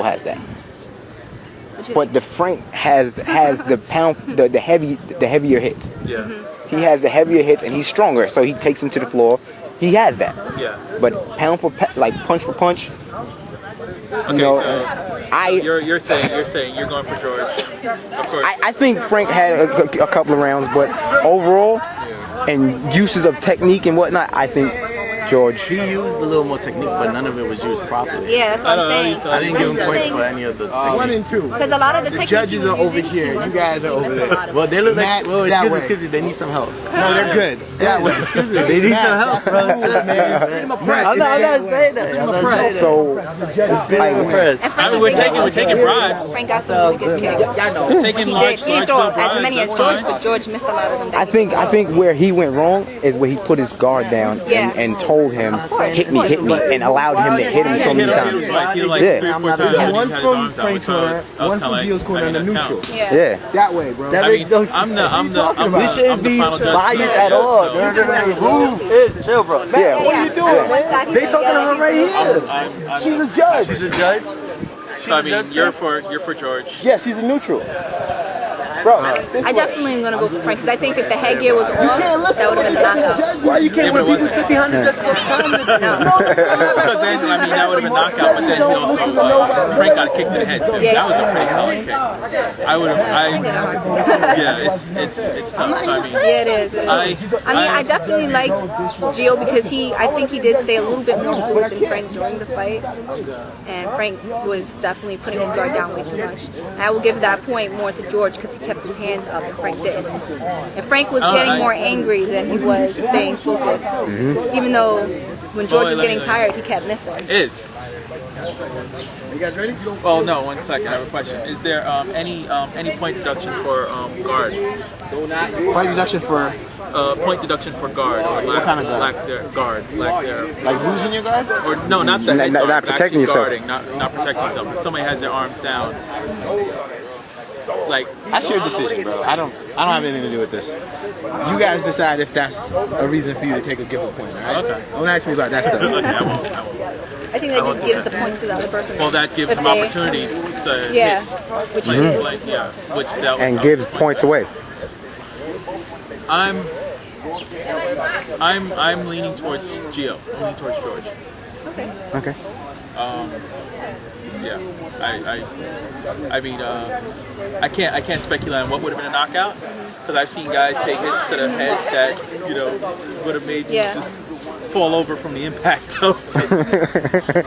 has that. But the Frank has the pound the heavier hits. Yeah. He has the heavier hits and he's stronger, so he takes him to the floor. He has that. Yeah. But pound for like punch for punch. Okay, you know, so you're saying you're going for George. Of course. I think Frank had a couple of rounds, but overall and uses of technique and whatnot, I think George. He used a little more technique, but none of it was used properly. Yeah, that's what I'm saying. I didn't give him points for any of the technique. 1 and 2. Because a lot of the judges are over here. You guys are over there. Well, they look like, excuse me, they need some help. No, they're good. That way. Excuse me, they need some help, bro. I'm not saying that. So, I mean, we're taking bribes. Frank got some really good kicks. Taking He didn't throw as many as George, but George missed a lot of them. I think where he went wrong is where he put his guard down and told him, hit me, and allowed him to hit him so many times. Yeah. One from Frank's corner, one from Gio's corner, and a neutral. Yeah. That way, bro. I mean, I'm We shouldn't be biased at all. Chill, bro. Yeah. What are you doing? They talking to her right here. She's a judge. She's a judge? So I mean, you're for George. Yes, he's a neutral. Bro, I definitely am going to go for Frank because I think if the headgear was off, that would have been a knockout. Why you can't let people sit behind the judges all the time? Because then, I mean, that would have been knockout, but then he also, Frank got kicked to the head too. Yeah. That was a pretty solid kick. Yeah, it's tough. So, I mean, Yeah, it is. I mean, I definitely like Gio because I think he did stay a little bit more fluid than Frank during the fight. And Frank was definitely putting his guard down way too much. And I will give that point more to George because he kept his hands up and Frank didn't. And Frank was getting more angry than he was staying focused. Even though when George was getting tired, he kept missing. Is. Are you guys ready? Well, no. 1 second. I have a question. Is there any point deduction for guard? Fight reduction for Point deduction for guard. Or what kind of guard? Like losing your guard? Or no, not the head guard, not but protecting actually yourself. guarding, not protecting yourself. If somebody has their arms down, like That's your decision, bro. I don't have anything to do with this. You guys decide if that's a reason for you to take a given point, alright? Okay. Don't ask me about that stuff. okay, I won't. I think that just gives the point to the other person. Well, that gives If them they- opportunity to Yeah. hit. Which Which that and gives points away. I'm leaning towards Gio. I'm leaning towards George. Okay. Yeah. I mean, I can't speculate on what would have been a knockout because I've seen guys take hits to the head that would have made you just fall over from the impact of it.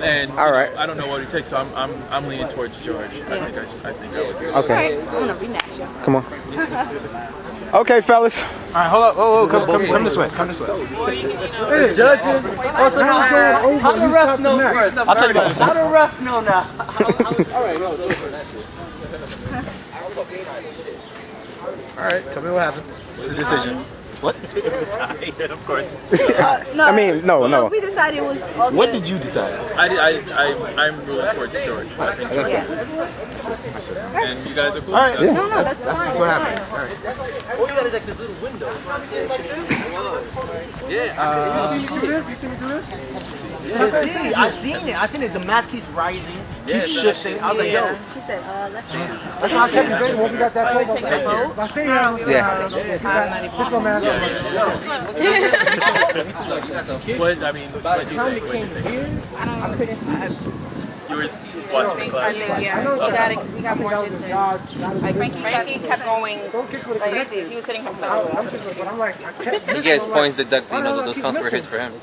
And all right. I don't know what he takes, so I'm leaning towards George. I think I would do it. Okay. I'm going to rematch you. Come on. Okay, fellas. Alright, hold up. Oh, come this way. Come this way. Hey, judges. Also, how the ref know first? I'll tell you about this. How the ref know now? Alright, tell me what happened. What's the decision? What? It was a tie, of course. No, I mean, no. We decided it was also... What did you decide? I'm ruling towards George. I think George. And you guys are cool. Alright, Yeah. No, that's just what happened. Alright. All you got is like this little window. I've seen it. The mask keeps rising, keeps shifting. I was like, yo. He said, let's go. That's why I kept you waiting. When we got that phone call. What I mean, what do you think? You were watching this last. Yeah, he got it because he got more hits in. Like Frankie kept going crazy. He was hitting himself. He gets points deducted, those counts for hits for him.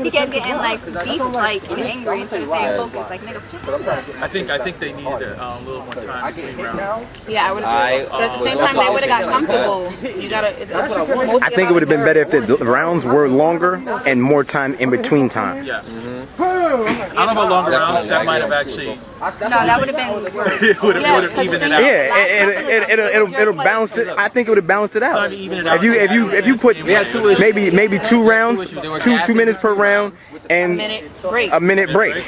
He kept getting like beast-like and angry instead of staying focused. Like, nigga, put your hands up. I think they needed a little more time between rounds. Yeah, I would agree. But at the same time, they would have got comfortable. You gotta. That's what I want. I think it would have been better if the rounds were longer and more time in between time. Yeah. I don't know about longer rounds because that might have actually. No, that would have been worse. It would have evened it out. Yeah, it'll balance it. I think it would have balanced it out. Even it out. If you put maybe 2 rounds, 2 minutes per round, and a minute break.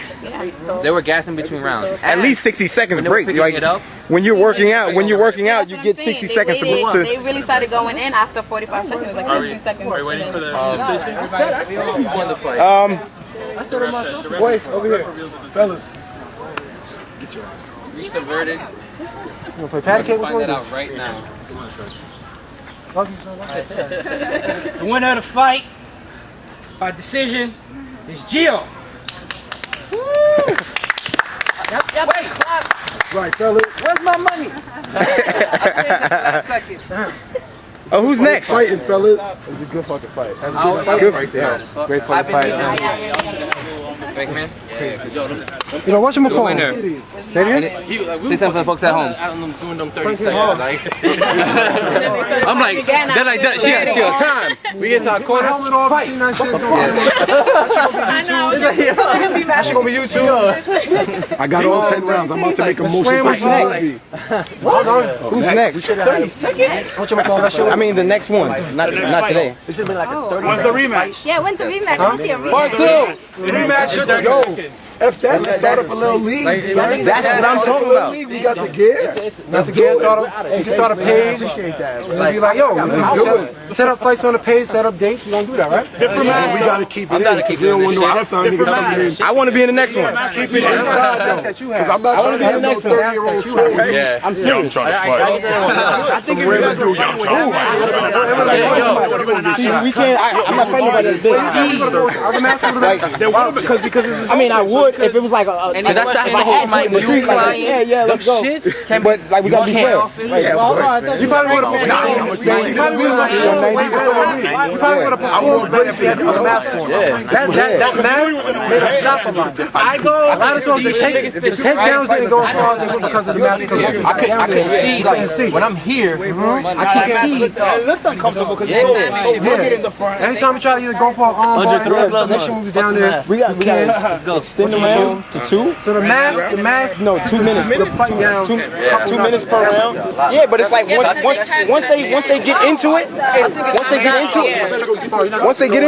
They were gassing between rounds. At least 60 seconds break. Like when you're working out, you get 60 seconds to. They really started going in after 45 seconds, like 15 seconds. Are you waiting for the decision? I said Who won the fight? I said it myself. Boys, over here. Fellas. Get your ass. Reach the verdict. You want to play patty cake? What's Find going that on? out right now. The winner of the fight by decision is Gio. Yep. Wait, Right, fellas. where's my money? Oh, who's next? Fighting, fellas. It was a good fucking fight. That's a good fight right there. Great fucking fight. Thank you, man. You know, watch him call. winner. Say it again? Say something for the folks at home. I'm doing them 30 seconds. Like. I'm like, they're like, she got time. We get to our corner. Fight. That shit gonna be you too. I got all 10 rounds. I'm about to make a motion. Who's next? Who's next? 30 seconds? What you call that shit? I mean, the next one. Not today. It should be like a 30. When's the rematch? Yeah, when's the rematch? Let's see a rematch. Part 2. Rematch. Yo, F that, let's start up a little league, son. That's what I'm talking about. We got the gear. That's the gear. You can start a page. And be like, yo, set up fights on the page, set up dates. We gonna do that, right? We gotta keep it in because we don't want no outside niggas coming in. I want to be in the next one. Keep it inside though, because I'm not trying to have no 30-year-old swole. Yeah. I'm serious. Some real dude, I'm trying to fight. We can't. I'm not fighting about this. Because I mean, I would if it was like a. And that's the whole my new client. Yeah, let's go. But like we gotta be fair. You probably would have performed better if you had the mask on. That mask made us stop a lot. A lot of times the takedowns didn't go as far as they went because of the mask. I couldn't see, like, when I'm here, I can't see. It looked uncomfortable because you're so rugged in the front. Anytime we try to either go for an arm bar or submission, we was down there. We got extend the round to 2. So the mask, no, 2 minutes. We're putting down 2 minutes per round. Yeah, but it's like once they get into it, once they get